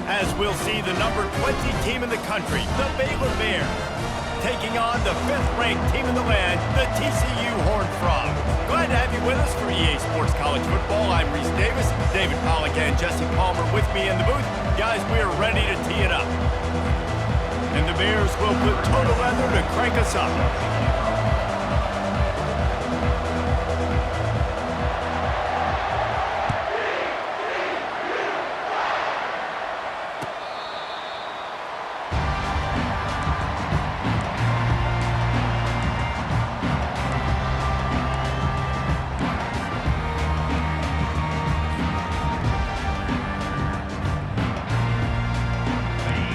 as we'll see the number 20 team in the country, the Baylor Bears, taking on the 5th-ranked team in the land, the TCU Horned Frogs. Glad to have you with us for EA Sports College Football. I'm Reese Davis, David Pollack and Jesse Palmer with me in the booth. Guys, we are ready to tee it up. And the Bears will put total leather to crank us up.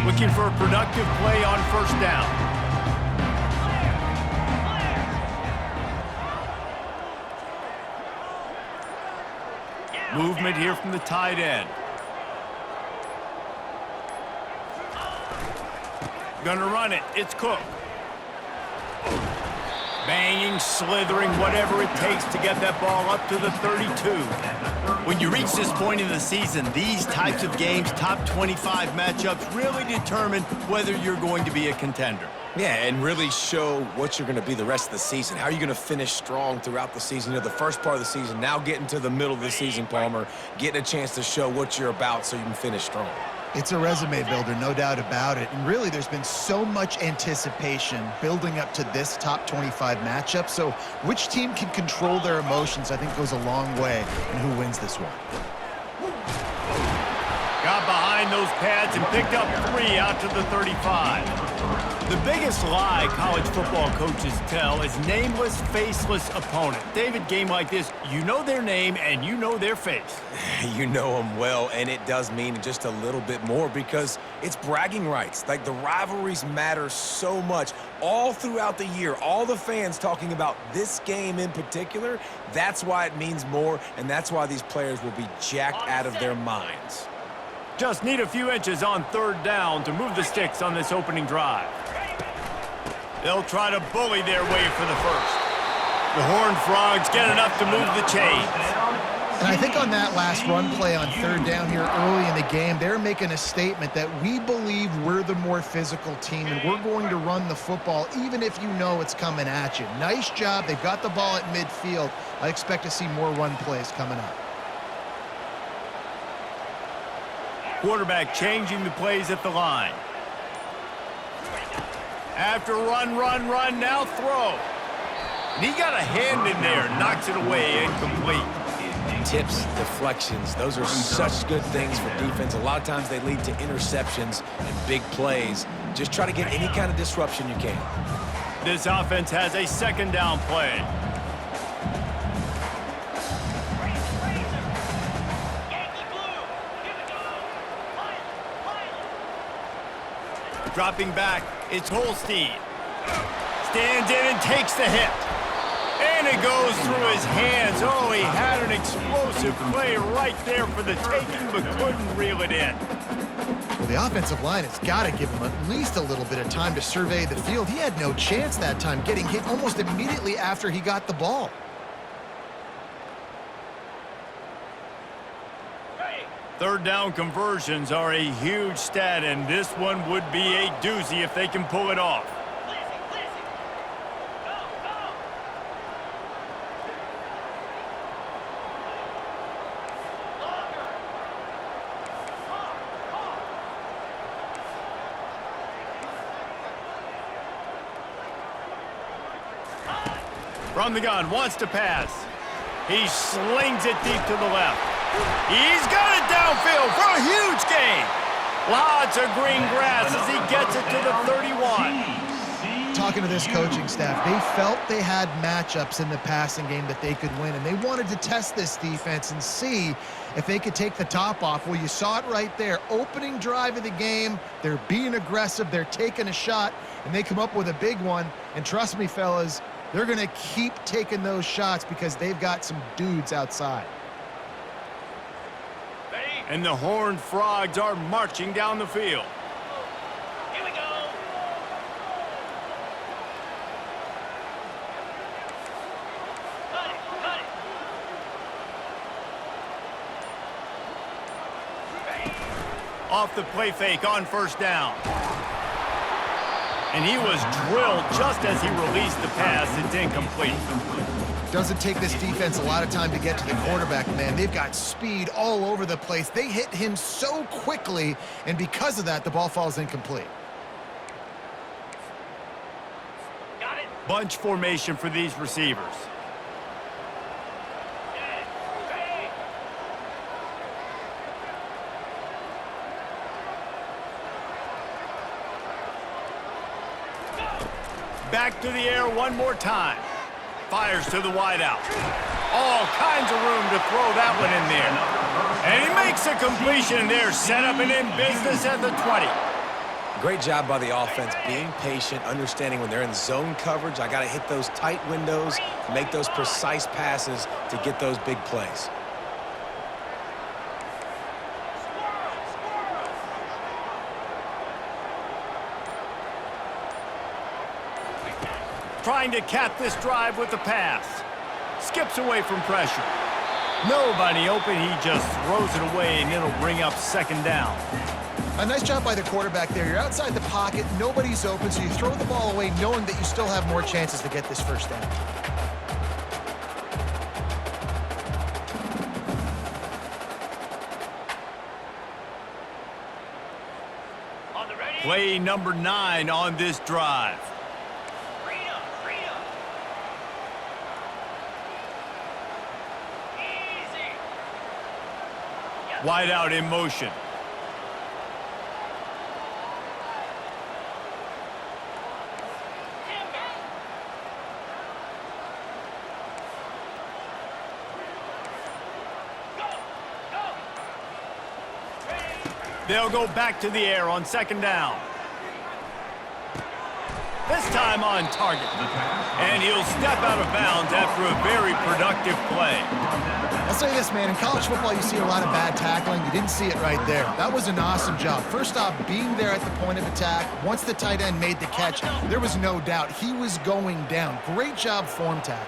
Looking for a productive play on first down. Movement here from the tight end. Gonna run it. It's Cook. Banging, slithering, whatever it takes to get that ball up to the 32. When you reach this point in the season, these types of games, top 25 matchups, really determine whether you're going to be a contender. Yeah, and really show what you're going to be the rest of the season. How are you going to finish strong throughout the season? You know, the first part of the season, now getting to the middle of the season, Palmer, getting a chance to show what you're about so you can finish strong. It's a resume builder, no doubt about it. And really, there's been so much anticipation building up to this top 25 matchup. So which team can control their emotions, I think, goes a long way in who wins this one. Got behind those pads and picked up 3 out to the 35. The biggest lie college football coaches tell is nameless, faceless opponent. David, game like this, you know their name and you know their face. You know them well, and it does mean just a little bit more because it's bragging rights. Like, the rivalries matter so much all throughout the year. All the fans talking about this game in particular, that's why it means more, and that's why these players will be jacked out of their minds. Just need a few inches on third down to move the sticks on this opening drive. They'll try to bully their way for the first. The Horned Frogs get enough to move the chains. And I think on that last run play on third down here early in the game, they're making a statement that we believe we're the more physical team and we're going to run the football even if you know it's coming at you. Nice job. They've got the ball at midfield. I expect to see more run plays coming up. Quarterback changing the plays at the line. After run, now throw. And he got a hand in there, knocks it away, incomplete. Tips, deflections, those are such good things for defense. A lot of times they lead to interceptions and big plays. Just try to get any kind of disruption you can. This offense has a second down play. Dropping back, it's Holstein. Stands in and takes the hit. And it goes through his hands. Oh, he had an explosive play right there for the taking, but couldn't reel it in. Well, the offensive line has got to give him at least a little bit of time to survey the field. He had no chance that time, getting hit almost immediately after he got the ball. Third down conversions are a huge stat, and this one would be a doozy if they can pull it off. From the gun, wants to pass. He slings it deep to the left. He's got it downfield for a huge gain. Lots of green grass as he gets it to the 31. Talking to this coaching staff, they felt they had matchups in the passing game that they could win, and they wanted to test this defense and see if they could take the top off. Well, you saw it right there. Opening drive of the game, they're being aggressive, they're taking a shot, and they come up with a big one. And trust me, fellas, they're going to keep taking those shots because they've got some dudes outside. And the Horned Frogs are marching down the field. Here we go. Cut it. Off the play fake on first down. And he was drilled just as he released the pass. It's incomplete. Doesn't take this defense a lot of time to get to the quarterback, man. They've got speed all over the place. They hit him so quickly, and because of that, the ball falls incomplete. Got it. Bunch formation for these receivers. Ready. Back to the air one more time. Fires to the wideout. All kinds of room to throw that one in there. And he makes a completion there. Set up and in business at the 20. Great job by the offense, being patient, understanding when they're in zone coverage, I got to hit those tight windows, make those precise passes to get those big plays. Trying to cap this drive with the pass. Skips away from pressure. Nobody open. He just throws it away, and it'll bring up second down. A nice job by the quarterback there. You're outside the pocket, nobody's open, so you throw the ball away knowing that you still have more chances to get this first down. On the ready. Play number 9 on this drive. Freedom. Easy. Yes. Wide out in motion. Timber. Go. Ready. They'll go back to the air on second down. This time on target. And he'll step out of bounds after a very productive play. I'll say this, man, in college football you see a lot of bad tackling. You didn't see it right there. That was an awesome job. First off, being there at the point of attack. Once the tight end made the catch, there was no doubt he was going down. Great job form tackle.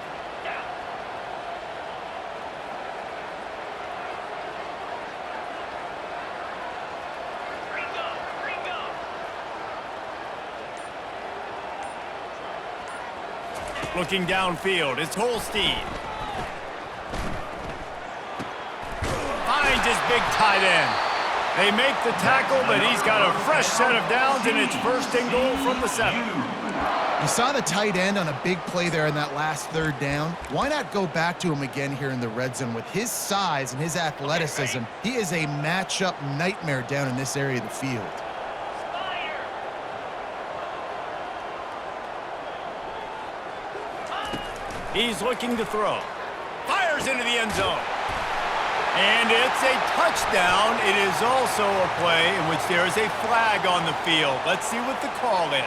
Gringo. Looking downfield, it's Holstein. Finds his big tight end. They make the tackle, but he's got a fresh set of downs, and it's first and goal from the 7. You saw the tight end on a big play there in that last third down. Why not go back to him again here in the red zone? With his size and his athleticism, he is a matchup nightmare down in this area of the field. Spider. He's looking to throw. Fires into the end zone. And it's a touchdown. It is also a play in which there is a flag on the field. Let's see what the call is.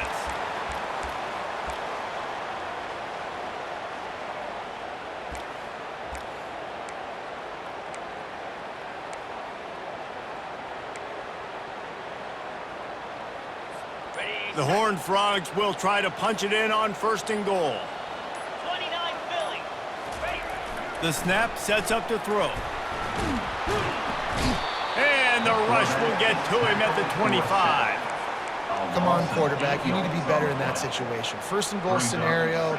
Ready. The Horned Frogs will try to punch it in on first and goal. 29 Philly. Ready. The snap sets up to throw. And the rush will get to him at the 25. Come on, quarterback. You need to be better in that situation. First and goal scenario,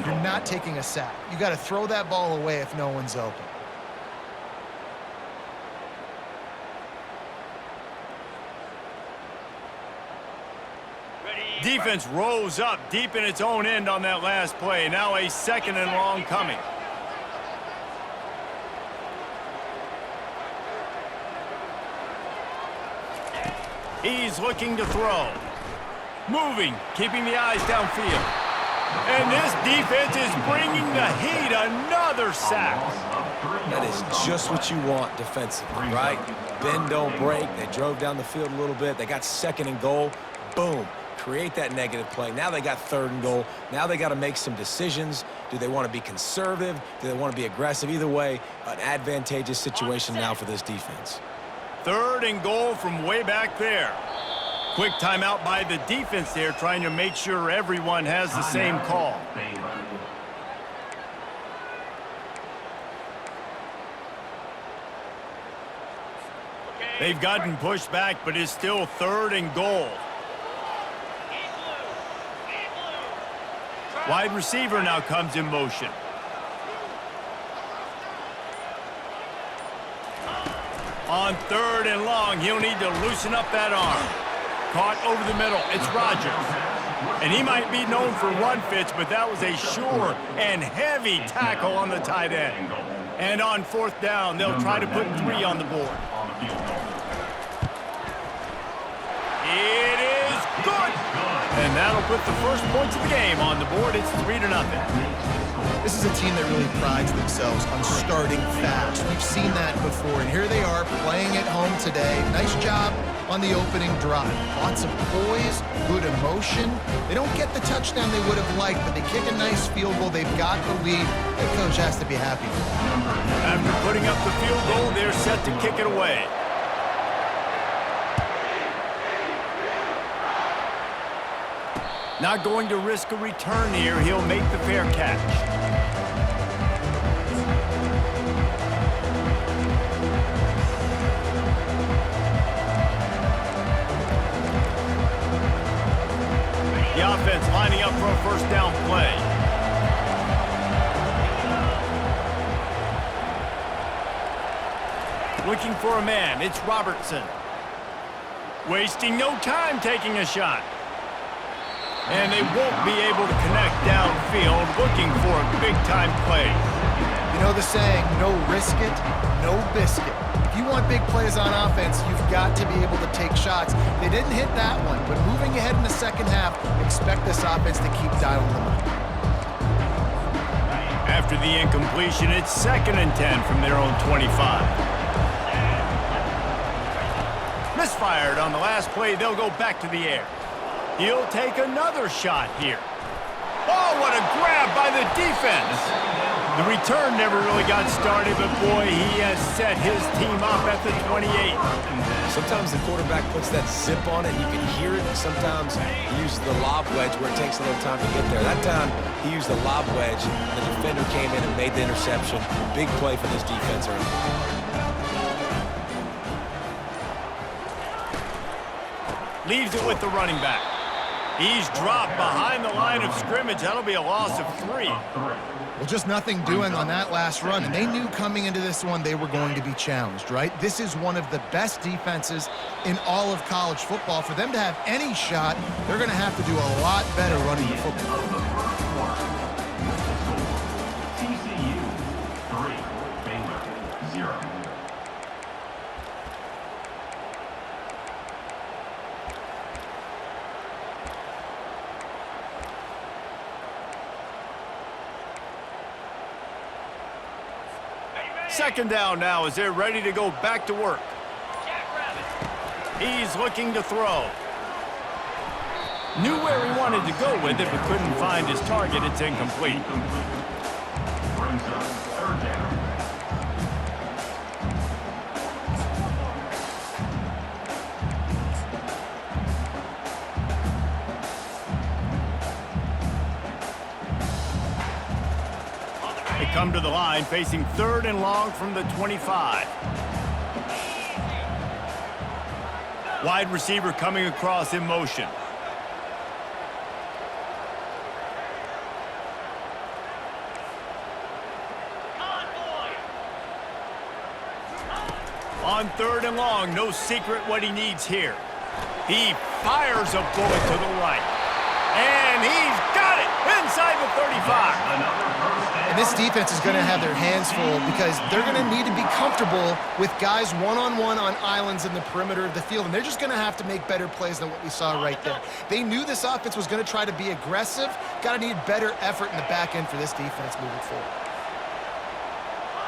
you're not taking a sack. You got to throw that ball away if no one's open. Ready. Defense rose up deep in its own end on that last play. Now a second and long coming. He's looking to throw. Moving, keeping the eyes downfield. And this defense is bringing the heat. Another sack. That is just what you want defensively, right? Bend, don't break. They drove down the field a little bit. They got second and goal. Boom. Create that negative play. Now they got third and goal. Now they got to make some decisions. Do they want to be conservative? Do they want to be aggressive? Either way, an advantageous situation now for this defense. Third and goal from way back there. Quick timeout by the defense there, trying to make sure everyone has the same call. Okay. They've gotten pushed back, but it's still 3rd and goal. Wide receiver now comes in motion. On 3rd and long, he'll need to loosen up that arm. Caught over the middle. It's Rodgers. And he might be known for run fits, but that was a sure and heavy tackle on the tight end. And on 4th down, they'll try to put 3 on the board. It is good! And that'll put the first points of the game on the board. It's 3-0. This is a team that really prides themselves on starting fast. We've seen that before, and here they are playing at home today. Nice job on the opening drive. Lots of poise, good emotion. They don't get the touchdown they would have liked, but they kick a nice field goal. They've got the lead. The coach has to be happy with that. After putting up the field goal, they're set to kick it away. Not going to risk a return here. He'll make the fair catch. The offense lining up for a first down play. Looking for a man. It's Robertson. Wasting no time taking a shot. And they won't be able to connect downfield, looking for a big-time play. You know the saying, no risk it, no biscuit. If you want big plays on offense, you've got to be able to take shots. They didn't hit that one, but moving ahead in the second half, expect this offense to keep dialing them up. After the incompletion, it's 2nd and 10 from their own 25. Misfired on the last play. They'll go back to the air. He'll take another shot here. Oh, what a grab by the defense. The return never really got started, but boy, he has set his team up at the 28. Sometimes the quarterback puts that zip on it, and you can hear it. Sometimes he uses the lob wedge where it takes a little time to get there. That time, he used the lob wedge. The defender came in and made the interception. Big play for this defense early. Leaves it with the running back. He's dropped behind the line of scrimmage. That'll be a loss of 3. Well, just nothing doing on that last run, and they knew coming into this one they were going to be challenged, right? This is one of the best defenses in all of college football. For them to have any shot, they're going to have to do a lot better running the football. TCU 3, Baylor 0. Second down now as they're ready to go back to work. He's looking to throw. Knew where he wanted to go with it, but couldn't find his target. It's incomplete. Brings up 3rd down. They come to the line facing 3rd and long from the 25. Wide receiver coming across in motion. On 3rd and long, no secret what he needs here. He fires a bullet to the right. And he's got it inside the 35. And this defense is going to have their hands full because they're going to need to be comfortable with guys one-on-one on islands in the perimeter of the field, and they're just going to have to make better plays than what we saw right there. They knew this offense was going to try to be aggressive. Got to need better effort in the back end for this defense moving forward.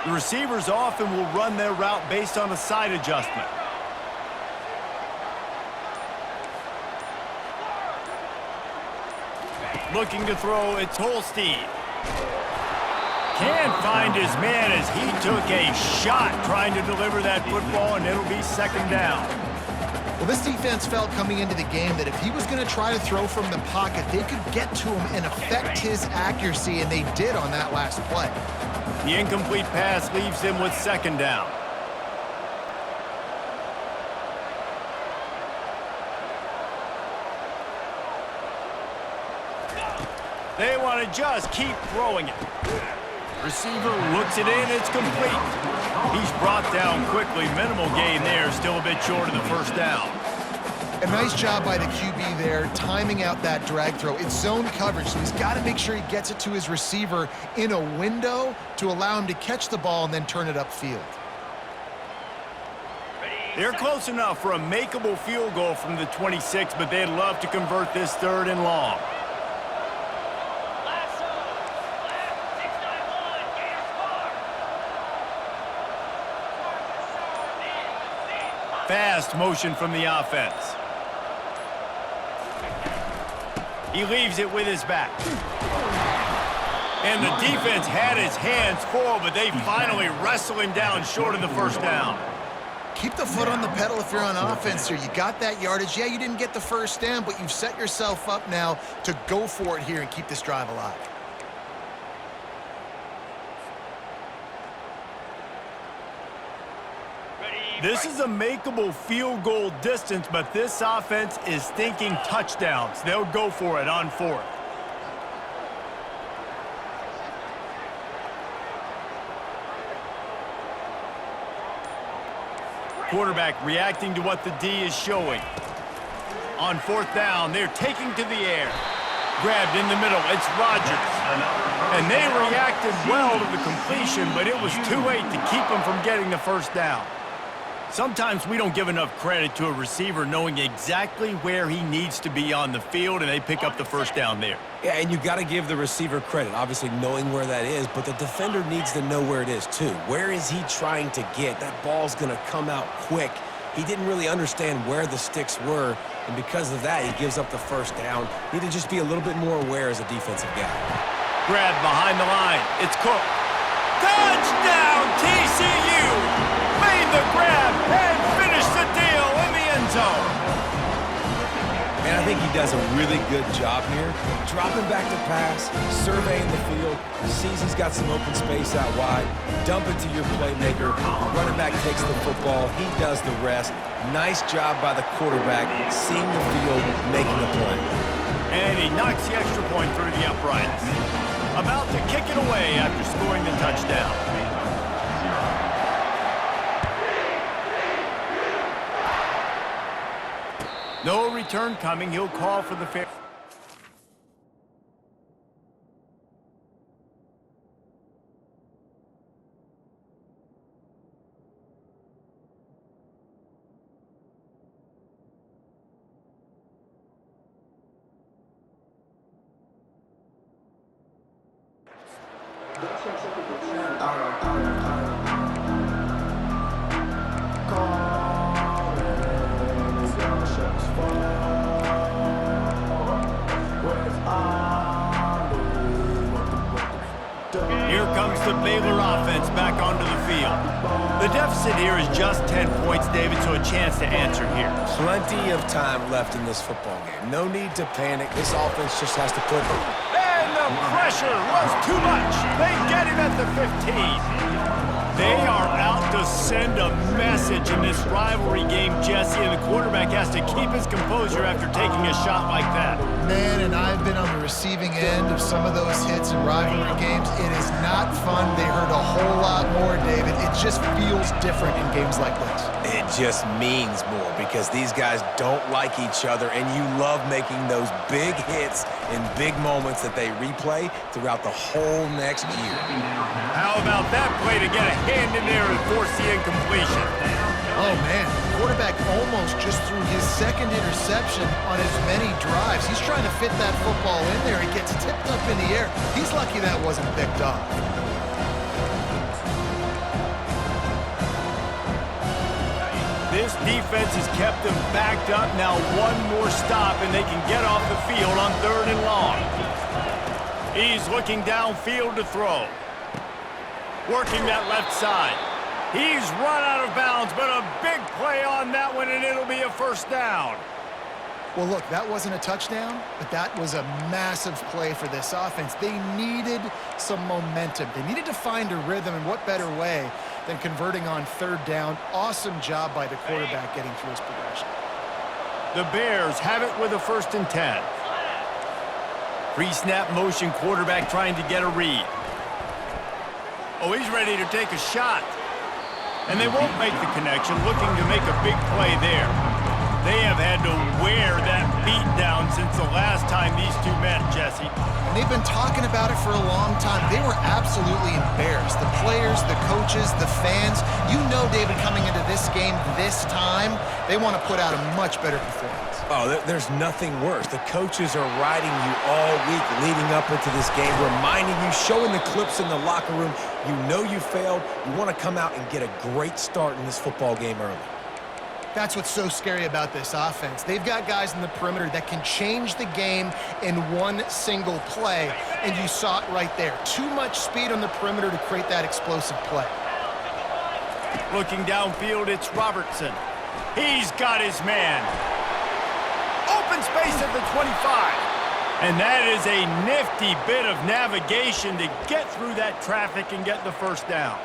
The receivers often will run their route based on a side adjustment. Looking to throw, it's Holstein. Can't find his man as he took a shot trying to deliver that football, and it'll be 2nd down. Well, this defense felt coming into the game that if he was going to try to throw from the pocket, they could get to him and affect his accuracy, and they did on that last play. The incomplete pass leaves him with 2nd down. They want to just keep throwing it. Receiver looks it in, it's complete. He's brought down quickly. Minimal gain there, still a bit short of the first down. A nice job by the QB there, timing out that drag throw. It's zone coverage, so he's got to make sure he gets it to his receiver in a window to allow him to catch the ball and then turn it upfield. They're close enough for a makeable field goal from the 26, but they'd love to convert this 3rd and long. Fast motion from the offense. He leaves it with his back. And the defense had his hands full, but they finally wrestle him down short of the first down. Keep the foot on the pedal if you're on offense here. You got that yardage. Yeah, you didn't get the first down, but you've set yourself up now to go for it here and keep this drive alive. This is a makeable field goal distance, but this offense is thinking touchdowns. They'll go for it on 4th. Quarterback reacting to what the D is showing. On 4th down, they're taking to the air. Grabbed in the middle, it's Rodgers. And they reacted well to the completion, but it was too late to keep them from getting the first down. Sometimes we don't give enough credit to a receiver knowing exactly where he needs to be on the field, and they pick up the first down there. Yeah, and you got to give the receiver credit, obviously knowing where that is, but the defender needs to know where it is too. Where is he trying to get? That ball's going to come out quick. He didn't really understand where the sticks were, and because of that, he gives up the first down. Need to just be a little bit more aware as a defensive guy. Grab behind the line. It's Cook. Touchdown, TCU! Made the grab and finished the deal in the end zone. And I think he does a really good job here. Dropping back to pass, surveying the field, sees he's got some open space out wide, dump it to your playmaker. Running back takes the football. He does the rest. Nice job by the quarterback, seeing the field, making a play. And he knocks the extra point through the uprights. About to kick it away after scoring the touchdown. No return coming. He'll call for the fair. Here comes the Baylor offense back onto the field. The deficit here is just 10 points, David, so a chance to answer here. Plenty of time left in this football game. No need to panic. This offense just has to put... And the pressure was too much. They get him at the 15. They are out to send a message in this rivalry game, Jesse, and the quarterback has to keep his composure after taking a shot like that. Man, and I've been on the receiving end of some of those hits in rivalry games. It is not fun. They hurt a whole lot more, David. It just feels different in games like this. It just means more because these guys don't like each other, and you love making those big hits in big moments that they replay throughout the whole next year. How about that play to get a hand in there and force the incompletion? Oh, man. The quarterback almost just threw his second interception on as many drives. He's trying to fit that football in there. It gets tipped up in the air. He's lucky that wasn't picked off. This defense has kept them backed up. Now one more stop, and they can get off the field on 3rd and long. He's looking downfield to throw. Working that left side. He's run out of bounds, but a big play on that one, and it'll be a first down. Well, look, that wasn't a touchdown, but that was a massive play for this offense. They needed some momentum. They needed to find a rhythm, and what better way than converting on 3rd down. Awesome job by the quarterback getting through his progression. The Bears have it with a 1st and 10. Pre-snap motion quarterback trying to get a read. Oh, he's ready to take a shot. And they won't make the connection, looking to make a big play there. They have had to wear that beat down since the last time these two met, Jesse. And they've been talking about it for a long time. They were absolutely embarrassed. The players, the coaches, the fans. You know, David, coming into this game this time, they want to put out a much better performance. Oh, there's nothing worse. The coaches are riding you all week leading up into this game, reminding you, showing the clips in the locker room. You know you failed. You want to come out and get a great start in this football game early. That's what's so scary about this offense. They've got guys in the perimeter that can change the game in one single play, and you saw it right there. Too much speed on the perimeter to create that explosive play. Looking downfield, it's Robertson. He's got his man. Open space at the 25. And that is a nifty bit of navigation to get through that traffic and get the first down.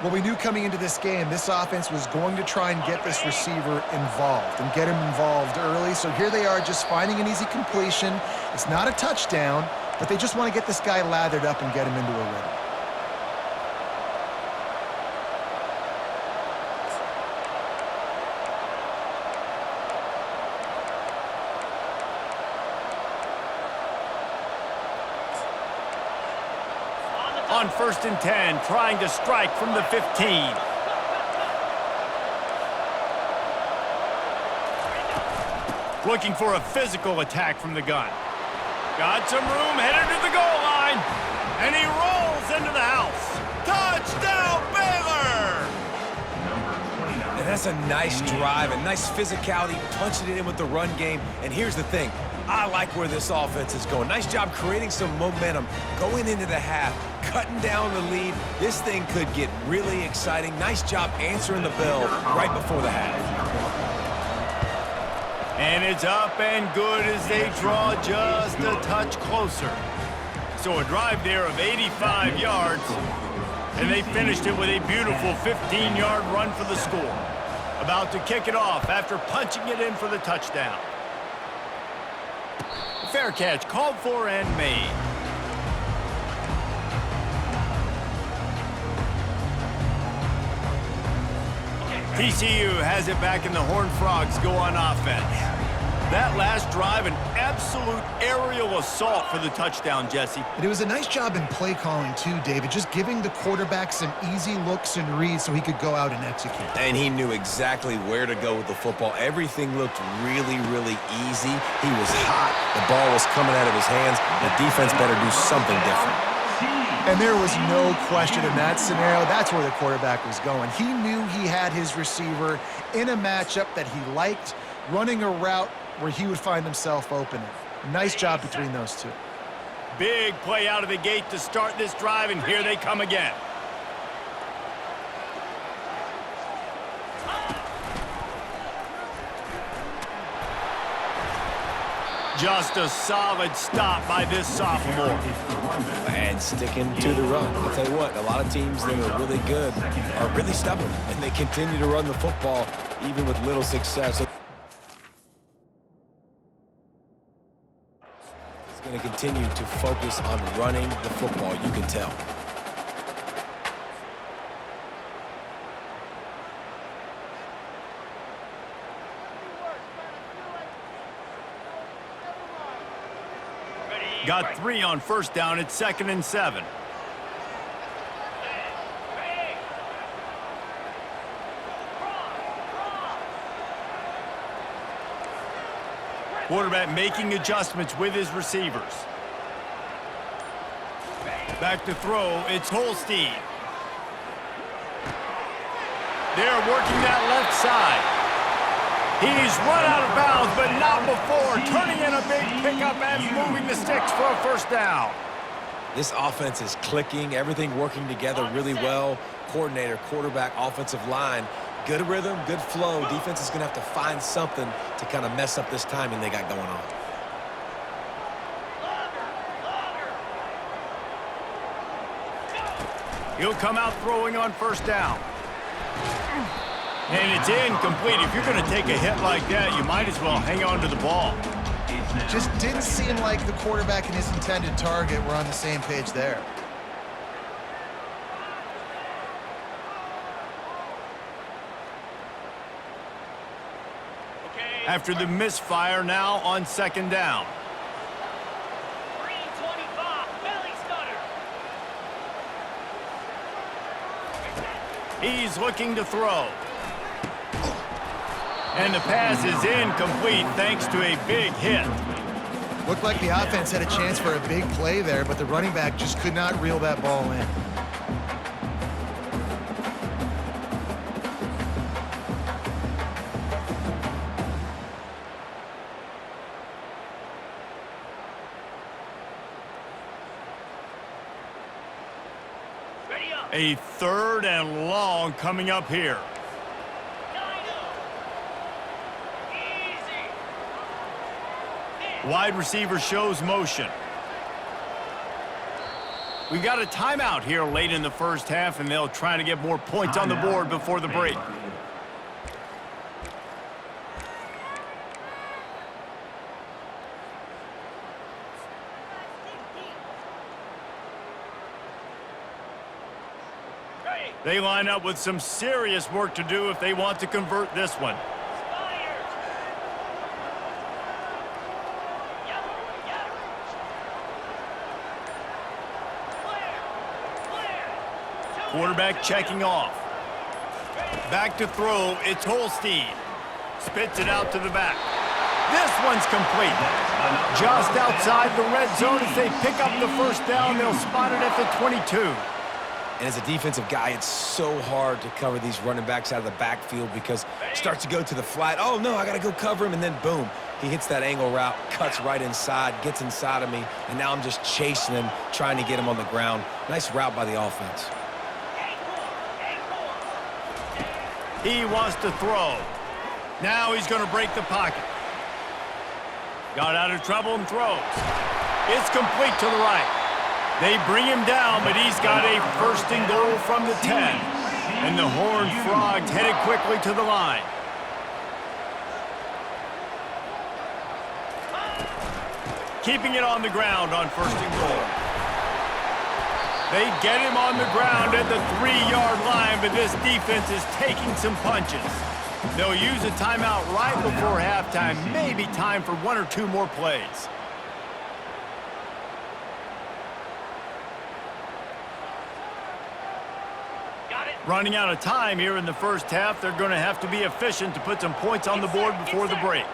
Well, we knew coming into this game, this offense was going to try and get this receiver involved and get him involved early. So here they are just finding an easy completion. It's not a touchdown, but they just want to get this guy lathered up and get him into a rhythm. On 1st and 10, trying to strike from the 15. Looking for a physical attack from the gun. Got some room, headed to the goal line. And he rolls into the house. Touchdown, Baylor! And that's a nice drive, a nice physicality, punching it in with the run game. And here's the thing. I like where this offense is going. Nice job creating some momentum, going into the half, cutting down the lead. This thing could get really exciting. Nice job answering the bell right before the half. And it's up and good as they draw just a touch closer. So a drive there of 85 yards, and they finished it with a beautiful 15-yard run for the score. About to kick it off after punching it in for the touchdown. Fair catch called for and made. TCU has it back and the Horned Frogs go on offense. That last drive, an absolute aerial assault for the touchdown, Jesse. And it was a nice job in play calling too, David, just giving the quarterback some easy looks and reads so he could go out and execute. And he knew exactly where to go with the football. Everything looked really, really easy. He was hot. The ball was coming out of his hands. The defense better do something different. And there was no question in that scenario. That's where the quarterback was going. He knew he had his receiver in a matchup that he liked, running a route where he would find himself open. Nice job between those two. Big play out of the gate to start this drive, and here they come again. Just a solid stop by this sophomore. And sticking to the run. I'll tell you what, a lot of teams that are really good are really stubborn, and they continue to run the football even with little success. He's going to continue to focus on running the football, you can tell. Got 3 on first down. It's 2nd and 7. Quarterback making adjustments with his receivers. Back to throw. It's Holstein. They're working that left side. He's run out of bounds, but not before. Turning in a big pickup and moving the sticks for a first down. This offense is clicking, everything working together really well. Coordinator, quarterback, offensive line. Good rhythm, good flow. Defense is going to have to find something to kind of mess up this timing they got going on. He'll come out throwing on first down. And it's incomplete. If you're going to take a hit like that, you might as well hang on to the ball. Just didn't seem like the quarterback and his intended target were on the same page there. After the misfire, now on second down. Green 25, belly stutter. He's looking to throw. And the pass is incomplete thanks to a big hit. Looked like the offense had a chance for a big play there, but the running back just could not reel that ball in. Ready up. A third and long coming up here. Easy. Wide receiver shows motion. We've got a timeout here late in the first half, and they'll try to get more points on the board before the break. Ready. They line up with some serious work to do if they want to convert this one. Spires. Yep. Yep. Clear. Quarterback checking off. Back to throw, it's Holstein. Spits it out to the back. This one's complete. Just outside the red zone as they pick up the first down. They'll spot it at the 22. And as a defensive guy, it's so hard to cover these running backs out of the backfield because it starts to go to the flat. Oh, no, I got to go cover him. And then, boom, he hits that angle route, cuts right inside, gets inside of me, and now I'm just chasing him, trying to get him on the ground. Nice route by the offense. He wants to throw. Now he's going to break the pocket. Got out of trouble and throws. It's complete to the right. They bring him down, but he's got a first and goal from the 10. And the Horned Frogs headed quickly to the line. Keeping it on the ground on first and goal. They get him on the ground at the 3-yard line, but this defense is taking some punches. They'll use a timeout right before halftime, maybe time for one or two more plays. Got it. Running out of time here in the first half, they're going to have to be efficient to put some points on the board before the break.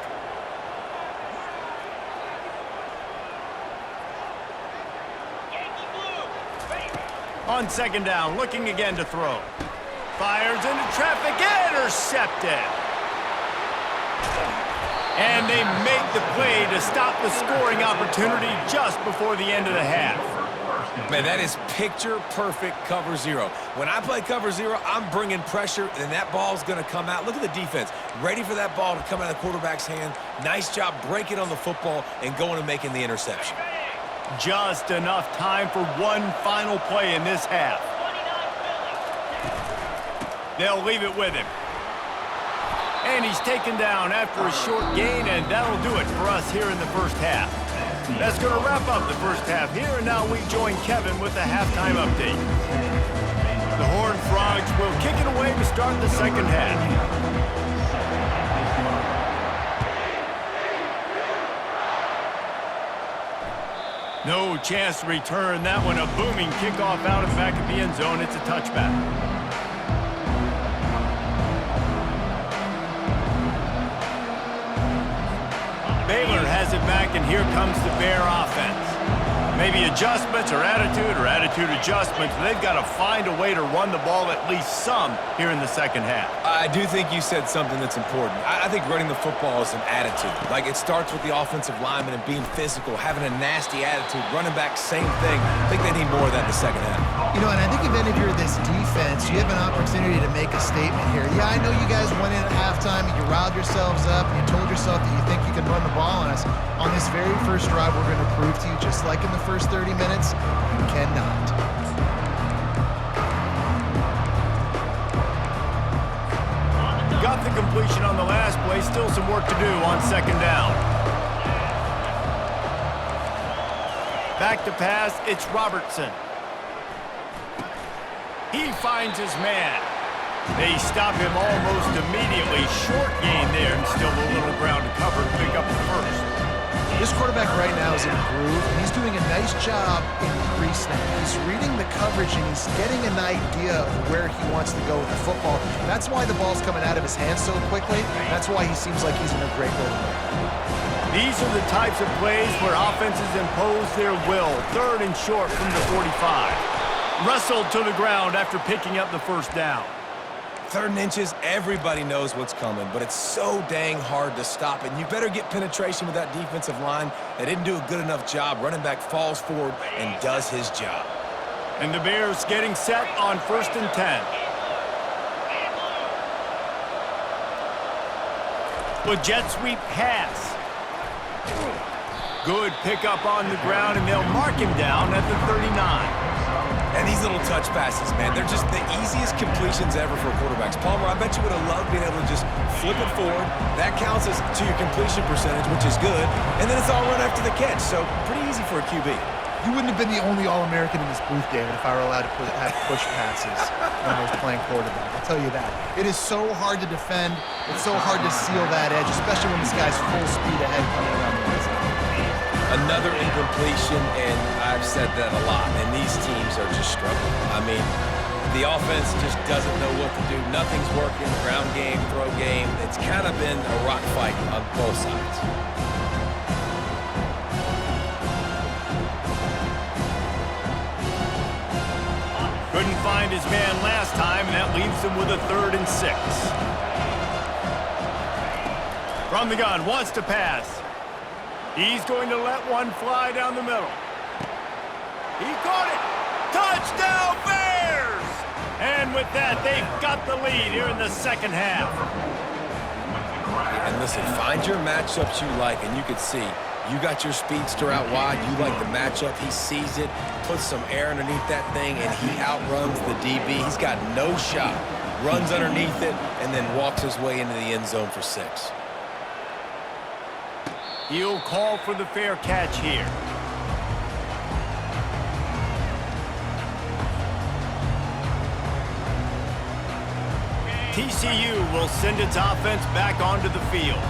Yankee blue. Ready. On second down, looking again to throw. Fires into traffic, intercepted. And they make the play to stop the scoring opportunity just before the end of the half. Man, that is picture-perfect cover zero. When I play cover zero, I'm bringing pressure, and that ball's going to come out. Look at the defense. Ready for that ball to come out of the quarterback's hand. Nice job breaking on the football and going and making the interception. Just enough time for one final play in this half. 29 Philly. They'll leave it with him. And he's taken down after a short gain, and that'll do it for us here in the first half. That's going to wrap up the first half here, and now we join Kevin with the halftime update. The Horned Frogs will kick it away to start the second half. No chance to return that one. A booming kickoff out of the back of the end zone. It's a touchback. Baylor has it back, and here comes the Bear offense. Maybe adjustments or attitude adjustments. They've got to find a way to run the ball at least some here in the second half. I do think you said something that's important. I think running the football is an attitude. Like, it starts with the offensive lineman and being physical, having a nasty attitude. Running back, same thing. I think they need more of that in the second half. You know, and I think if you're this defense, you have an opportunity to make a statement here. Yeah, I know you guys went in at halftime and you riled yourselves up and you told yourself that you think you can run the ball on us. On this very first drive, we're going to prove to you, just like in the first 30 minutes, you cannot. Got the completion on the last play. Still some work to do on second down. Back to pass, it's Robertson. He finds his man. They stop him almost immediately. Short gain there, and still a little ground to cover to pick up the first. This quarterback right now is in a groove, and he's doing a nice job in pre-snap. He's reading the coverage, and he's getting an idea of where he wants to go with the football. That's why the ball's coming out of his hands so quickly. That's why he seems like he's in a great rhythm. These are the types of plays where offenses impose their will. 3rd and short from the 45. Wrestled to the ground after picking up the first down. 3rd and inches, everybody knows what's coming, but it's so dang hard to stop it. And you better get penetration with that defensive line. They didn't do a good enough job. Running back falls forward and does his job. And the Bears getting set on 1st and 10. With jet sweep pass. Good pickup on the ground, and they'll mark him down at the 39. And these little touch passes, man, they're just the easiest completions ever for quarterbacks. Palmer, I bet you would have loved being able to just flip it forward. That counts as to your completion percentage, which is good. And then it's all run after the catch, so pretty easy for a QB. You wouldn't have been the only All-American in this booth, David, if I were allowed to have push passes when I was playing quarterback. I'll tell you that. It is so hard to defend. It's so hard to seal that edge, especially when this guy's full speed ahead coming around the outside. Another incompletion, and I've said that a lot, and these teams are just struggling. I mean, the offense just doesn't know what to do. Nothing's working. Ground game, throw game. It's kind of been a rock fight on both sides. Couldn't find his man last time, and that leaves him with a 3rd and 6. From the gun, wants to pass. He's going to let one fly down the middle. He caught it. Touchdown, Bears! And with that, they've got the lead here in the 2nd half. And listen, find your matchups you like, and you can see you got your speedster out wide. You like the matchup. He sees it, puts some air underneath that thing, and he outruns the DB. He's got no shot. Runs underneath it, and then walks his way into the end zone for 6. He'll call for the fair catch here. TCU will send its offense back onto the field.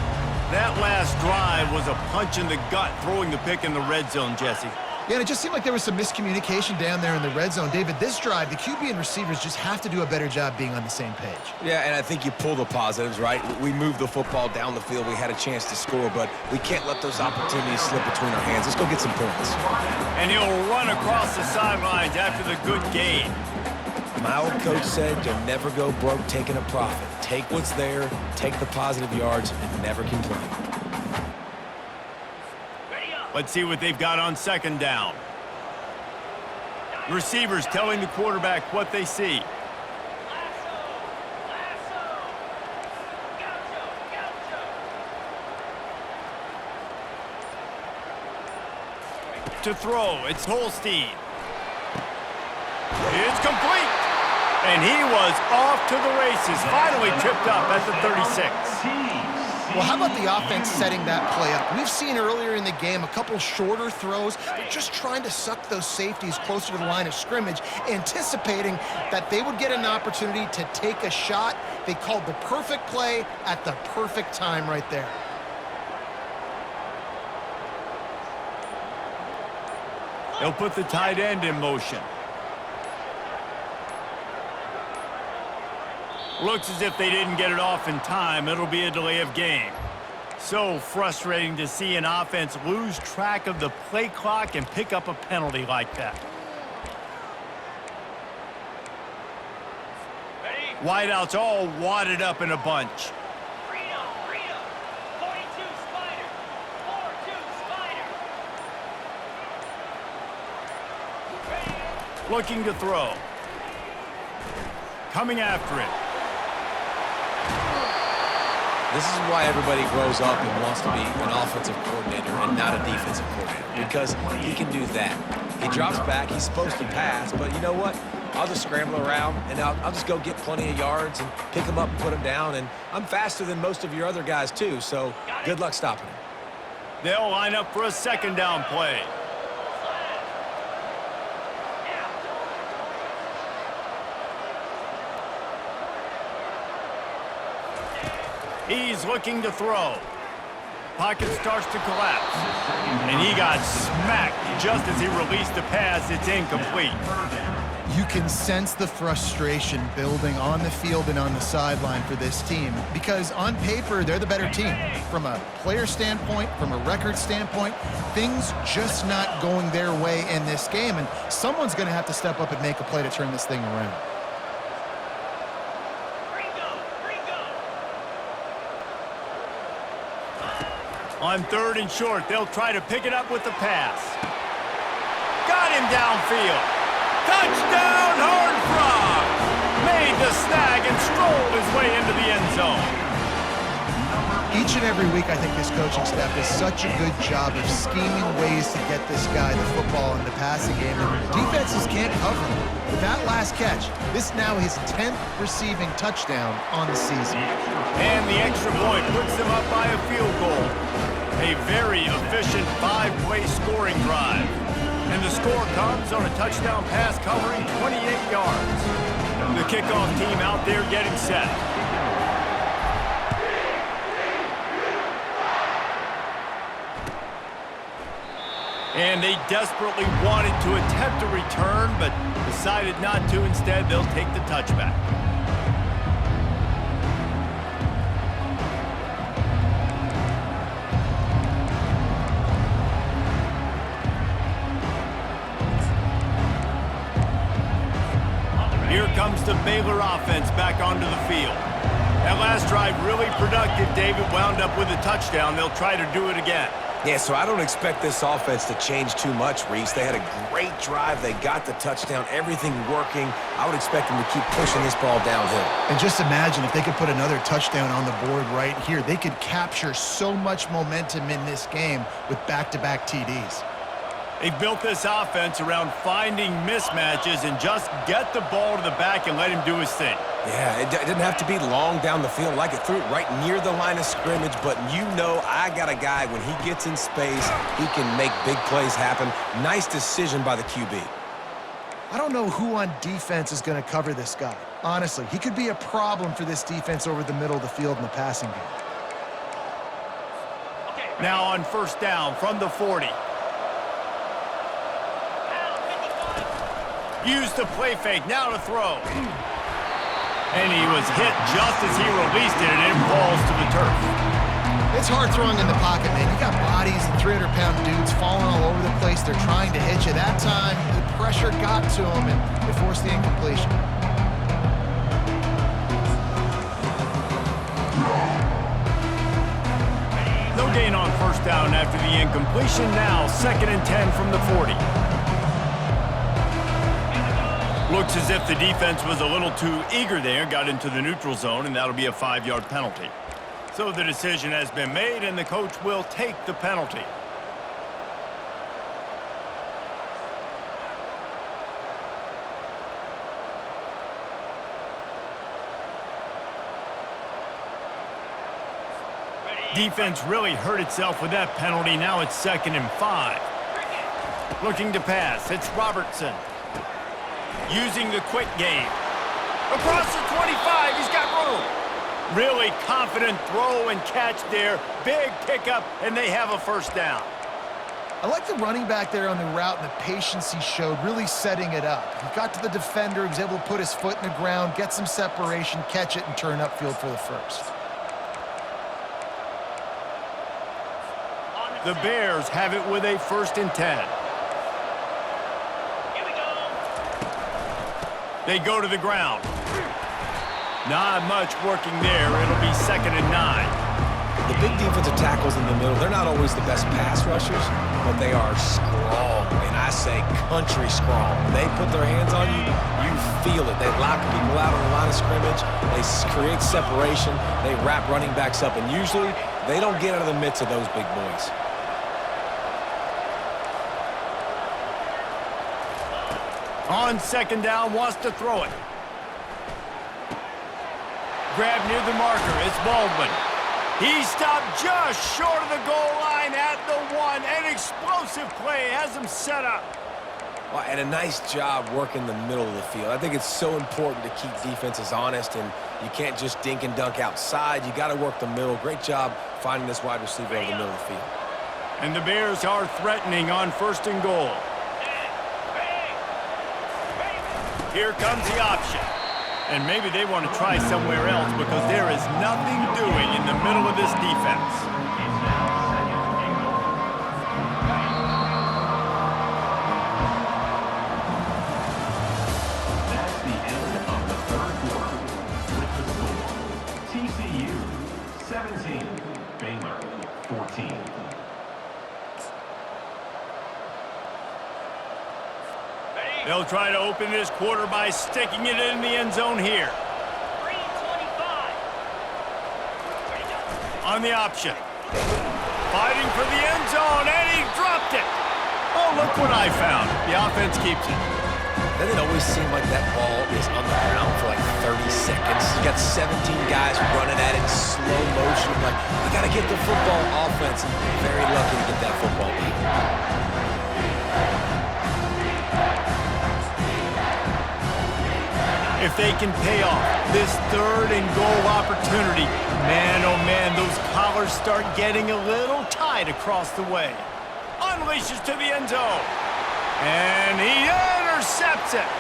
That last drive was a punch in the gut, throwing the pick in the red zone, Jesse. Yeah, and it just seemed like there was some miscommunication down there in the red zone. David, this drive, the QB and receivers just have to do a better job being on the same page. Yeah, and I think you pull the positives, right? We moved the football down the field. We had a chance to score, but we can't let those opportunities slip between our hands. Let's go get some points. And he'll run across the sidelines after the good gain. My old coach said you'll never go broke taking a profit. Take what's there, take the positive yards, and never complain. Let's see what they've got on 2nd down. Receivers telling the quarterback what they see. To throw, it's Holstein. It's complete. And he was off to the races, finally tripped up at the 36. Well, how about the offense setting that play up? We've seen earlier in the game a couple shorter throws. They're just trying to suck those safeties closer to the line of scrimmage, anticipating that they would get an opportunity to take a shot. They called the perfect play at the perfect time right there. They'll put the tight end in motion. Looks as if they didn't get it off in time. It'll be a delay of game. So frustrating to see an offense lose track of the play clock and pick up a penalty like that. Wideouts all wadded up in a bunch. Freedom, 42 Spider, 4-2 Spider. Looking to throw. Coming after it. This is why everybody grows up and wants to be an offensive coordinator and not a defensive coordinator, because he can do that. He drops back, he's supposed to pass, but you know what? I'll just scramble around, and I'll just go get plenty of yards and pick them up and put them down, and I'm faster than most of your other guys too, so good luck stopping him. They'll line up for a 2nd down play. He's looking to throw. Pocket starts to collapse. And he got smacked just as he released the pass. It's incomplete. You can sense the frustration building on the field and on the sideline for this team because on paper, they're the better team. From a player standpoint, from a record standpoint, things just not going their way in this game, and someone's going to have to step up and make a play to turn this thing around. On 3rd and short, they'll try to pick it up with the pass. Got him downfield. Touchdown, Horned Frogs! Made the snag and strolled his way into the end zone. Each and every week, I think this coaching staff does such a good job of scheming ways to get this guy the football in the passing game. And defenses can't cover him. With that last catch, this now his 10th receiving touchdown on the season. And the extra point puts them up by a field goal. A very efficient 5-play scoring drive. And the score comes on a touchdown pass covering 28 yards. The kickoff team out there getting set. And they desperately wanted to attempt a return, but decided not to. Instead, they'll take the touchback. Here comes the Baylor offense back onto the field. That last drive really productive. David wound up with a touchdown. They'll try to do it again. Yeah, so I don't expect this offense to change too much, Reese. They had a great drive. They got the touchdown, everything working. I would expect them to keep pushing this ball downhill. And just imagine if they could put another touchdown on the board right here. They could capture so much momentum in this game with back-to-back TDs. They built this offense around finding mismatches and just get the ball to the back and let him do his thing. Yeah, it didn't have to be long down the field. Like it threw it right near the line of scrimmage, but you know I got a guy, when he gets in space, he can make big plays happen. Nice decision by the QB. I don't know who on defense is going to cover this guy. Honestly, he could be a problem for this defense over the middle of the field in the passing game. Now on 1st down from the 40. Use the play fake, now to throw. And he was hit just as he released it, and it falls to the turf. It's hard throwing in the pocket, man. You got bodies and 300-pound dudes falling all over the place. They're trying to hit you. That time, the pressure got to him, and they forced the incompletion. No gain on 1st down after the incompletion. Now 2nd and 10 from the 40. Looks as if the defense was a little too eager there, got into the neutral zone, and that'll be a 5-yard penalty. So the decision has been made, and the coach will take the penalty. Defense really hurt itself with that penalty. Now it's 2nd and 5. Looking to pass. It's Robertson. Using the quick game. Across the 25, he's got room. Really confident throw and catch there. Big pickup, and they have a 1st down. I like the running back there on the route and the patience he showed, really setting it up. He got to the defender, he was able to put his foot in the ground, get some separation, catch it, and turn upfield for the 1st. The Bears have it with a 1st and 10. They go to the ground. Not much working there. It'll be 2nd and 9. The big defensive tackles in the middle, they're not always the best pass rushers, but they are strong, and I say country strong. When they put their hands on you, you feel it. They lock people out on the line of scrimmage. They create separation. They wrap running backs up, and usually they don't get out of the midst of those big boys. On 2nd down, wants to throw it. Grab near the marker, it's Baldwin. He stopped just short of the goal line at the 1. An explosive play has him set up. Well, and a nice job working the middle of the field. I think it's so important to keep defenses honest, and You can't just dink and dunk outside. You got to work the middle. Great job finding this wide receiver over the middle of the field. And the Bears are threatening on 1st and goal. Here comes the option. And maybe they want to try somewhere else because there is nothing doing in the middle of this defense. It's now 2nd and goal. That's the end of the 3rd quarter. With the score, TCU 17, Baylor 14. They'll try to open this quarter by sticking it in the end zone here. 325. On the option. Fighting for the end zone, and he dropped it. Oh, look what I found. The offense keeps it. Doesn't it always seem like that ball is on the ground for like 30 seconds? You got 17 guys running at it in slow motion. Like, you got to get the football. Offense, very lucky to get that football back. If they can pay off this 3rd and goal opportunity, man, oh man, those collars start getting a little tight across the way. Unleashes to the end zone. And he intercepts it.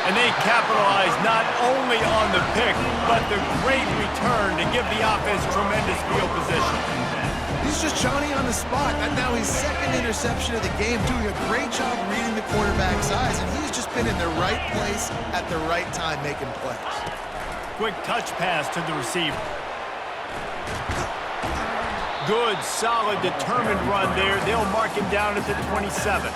And they capitalize not only on the pick, but the great return to give the offense tremendous field position. He's just Johnny on the spot. And now his 2nd interception of the game, doing a great job reading the quarterback's eyes, and he's just been in the right place at the right time making plays. Quick touch pass to the receiver. Good, solid, determined run there. They'll mark him down at the 27.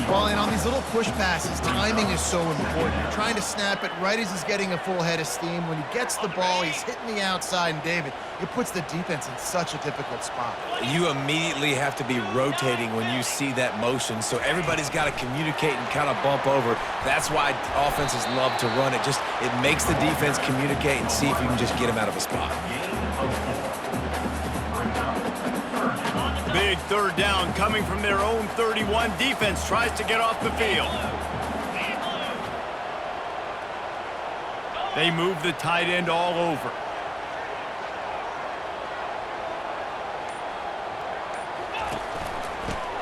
Well, and on these little push passes, timing is so important. You're trying to snap it right as he's getting a full head of steam. When he gets the ball, he's hitting the outside, and David, it puts the defense in such a difficult spot. You immediately have to be rotating when you see that motion, so everybody's got to communicate and kind of bump over. That's why offenses love to run it. Just, it makes the defense communicate and see if you can just get him out of a spot. Big 3rd down coming from their own 31. Defense tries to get off the field. They move the tight end all over.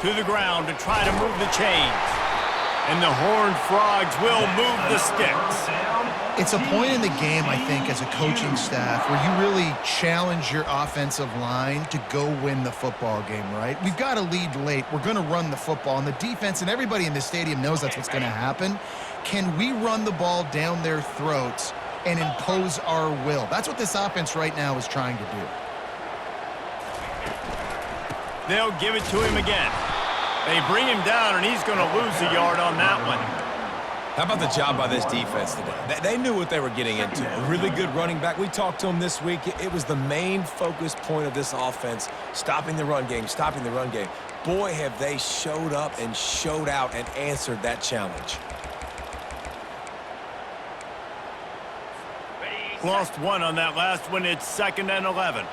To the ground to try to move the chains. And the Horned Frogs will move the sticks. It's a point in the game, I think, as a coaching staff where you really challenge your offensive line to go win the football game, right? We've got to lead late. We're going to run the football, and the defense and everybody in the stadium knows that's what's going to happen. Can we run the ball down their throats and impose our will? That's what this offense right now is trying to do. They'll give it to him again. They bring him down, and he's going to lose a yard on that one. How about the job by this defense today? They knew what they were getting into. A really good running back. We talked to him this week. It was the main focus point of this offense, stopping the run game, stopping the run game. Boy, have they showed up and showed out and answered that challenge. Lost one on that last one. It's 2nd and 11.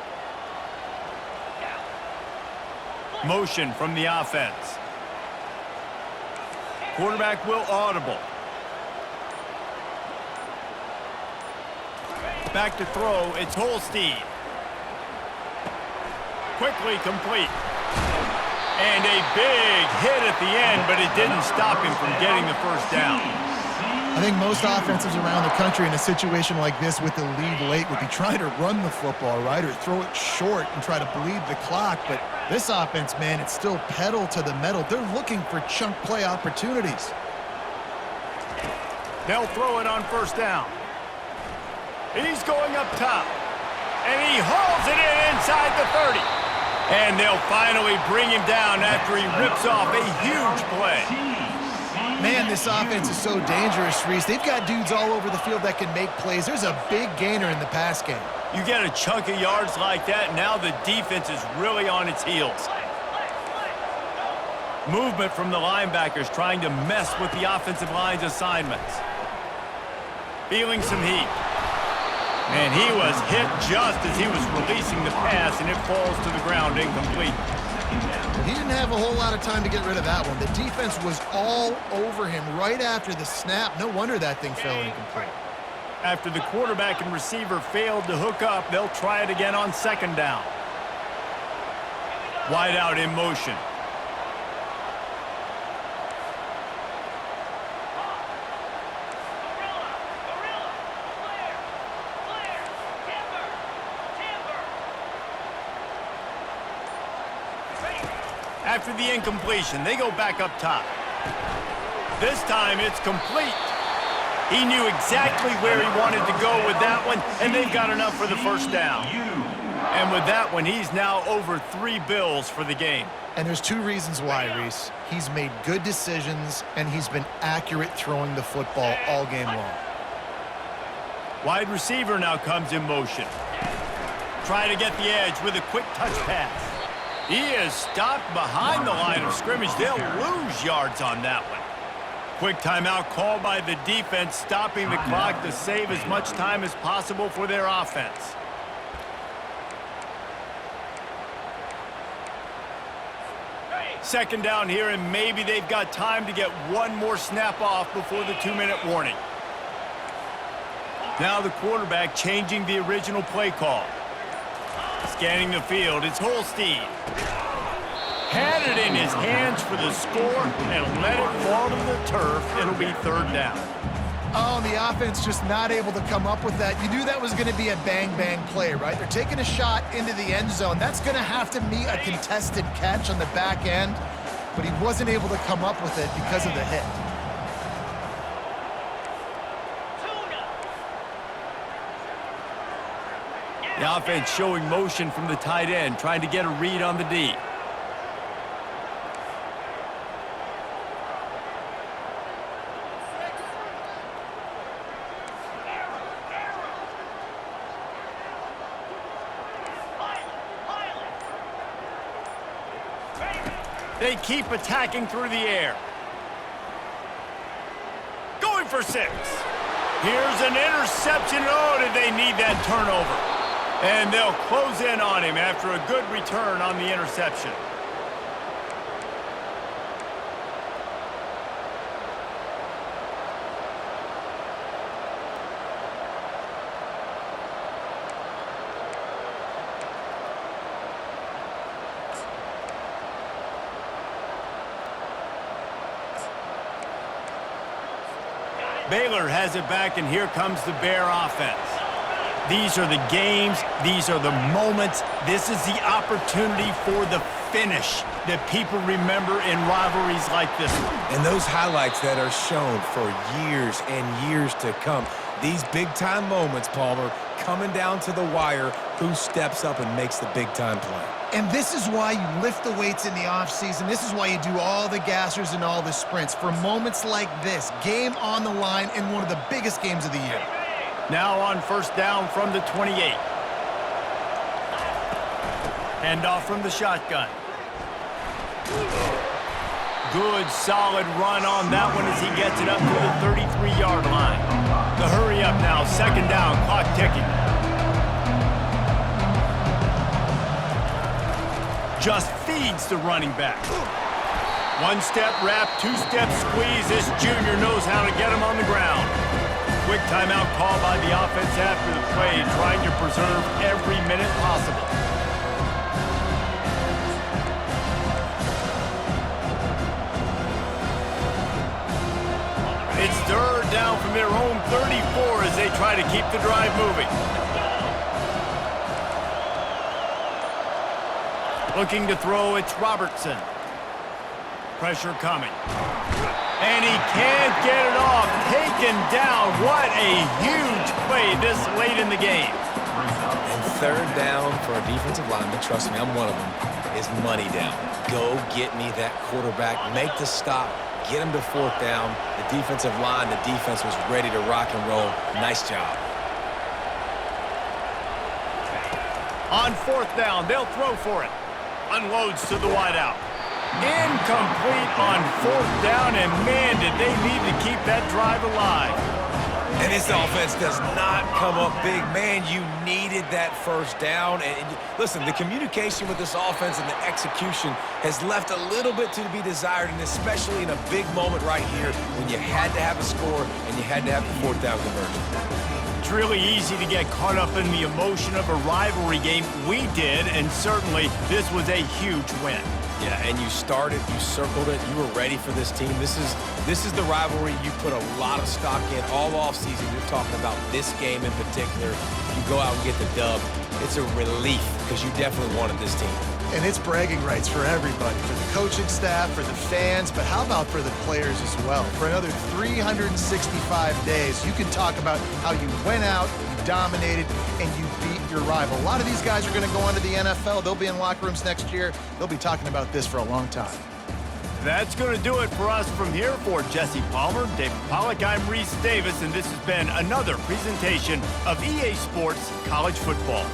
Motion from the offense. Quarterback will audible. Back to throw. It's Holstein. Quickly complete. And a big hit at the end, but it didn't stop him from getting the 1st down. I think most offenses around the country in a situation like this with the lead late would be trying to run the football, right, or throw it short and try to bleed the clock. But this offense, man, it's still pedal to the metal. They're looking for chunk play opportunities. They'll throw it on 1st down. He's going up top. And he hauls it in inside the 30. And they'll finally bring him down after he rips off a huge play. Man, this offense is so dangerous, Reese. They've got dudes all over the field that can make plays. There's a big gainer in the pass game. You get a chunk of yards like that, now the defense is really on its heels. Movement from the linebackers trying to mess with the offensive line's assignments. Feeling some heat. And he was hit just as he was releasing the pass, and it falls to the ground incomplete. He didn't have a whole lot of time to get rid of that one. The defense was all over him right after the snap. No wonder that thing fell incomplete. After the quarterback and receiver failed to hook up, they'll try it again on second down. Wide out in motion. After the incompletion, they go back up top. This time it's complete. He knew exactly where he wanted to go with that one, and they've got enough for the first down. And with that one, he's now over 3 bills for the game. And there's 2 reasons why, Reese. He's made good decisions, and he's been accurate throwing the football all game long. Wide receiver now comes in motion. Try to get the edge with a quick touch pass. He is stopped behind the line of scrimmage. They'll lose yards on that one. Quick timeout called by the defense, stopping the clock to save as much time as possible for their offense. Second down here, and maybe they've got time to get one more snap off before the 2-minute warning. Now the quarterback changing the original play call. Scanning the field, it's Holstein. Had it in his hands for the score and let it fall to the turf. It'll be third down. Oh, and the offense just not able to come up with that. You knew that was going to be a bang-bang play, right? They're taking a shot into the end zone. That's going to have to meet a contested catch on the back end, but he wasn't able to come up with it because of the hit. The offense showing motion from the tight end, trying to get a read on the D. They keep attacking through the air. Going for 6. Here's an interception. Oh, did they need that turnover? And they'll close in on him after a good return on the interception. Baylor has it back, and here comes the Bear offense. These are the games. These are the moments. This is the opportunity for the finish that people remember in rivalries like this one. And those highlights that are shown for years and years to come. These big-time moments, Palmer, coming down to the wire, who steps up and makes the big-time play. And this is why you lift the weights in the offseason. This is why you do all the gassers and all the sprints. For moments like this, game on the line in one of the biggest games of the year. Now on first down from the 28. Handoff from the shotgun. Good, solid run on that one as he gets it up to the 33-yard line. The hurry up now, second down, clock ticking. Just feeds the running back. One-step wrap, two-step squeeze. This junior knows how to get him on the ground. Quick timeout call by the offense after the play, trying to preserve every minute possible. It's third down from their own 34 as they try to keep the drive moving. Looking to throw, it's Robertson. Pressure coming. And he can't get it off. Taken down. What a huge play this late in the game. And third down for a defensive lineman, trust me, I'm one of them, is money down. Go get me that quarterback. Make the stop. Get him to fourth down. The defensive line, the defense was ready to rock and roll. Nice job. On fourth down, they'll throw for it. Unloads to the wideout. Incomplete on fourth down, and man, did they need to keep that drive alive. And this offense does not come up big. Man, you needed that first down. And listen, the communication with this offense and the execution has left a little bit to be desired, and especially in a big moment right here when you had to have a score and you had to have the fourth down conversion. really easy to get caught up in the emotion of a rivalry game. We did, and certainly this was a huge win. Yeah, and you started, you circled it, you were ready for this team. This is the rivalry you put a lot of stock in all offseason. You're talking about this game in particular. You go out and get the dub. It's a relief because you definitely wanted this team. And it's bragging rights for everybody, for the coaching staff, for the fans, but how about for the players as well? For another 365 days, you can talk about how you went out, you dominated, and you beat your rival. A lot of these guys are going to go on to the NFL. They'll be in locker rooms next year. They'll be talking about this for a long time. That's going to do it for us from here. For Jesse Palmer, David Pollack, I'm Reese Davis, and this has been another presentation of EA Sports College Football.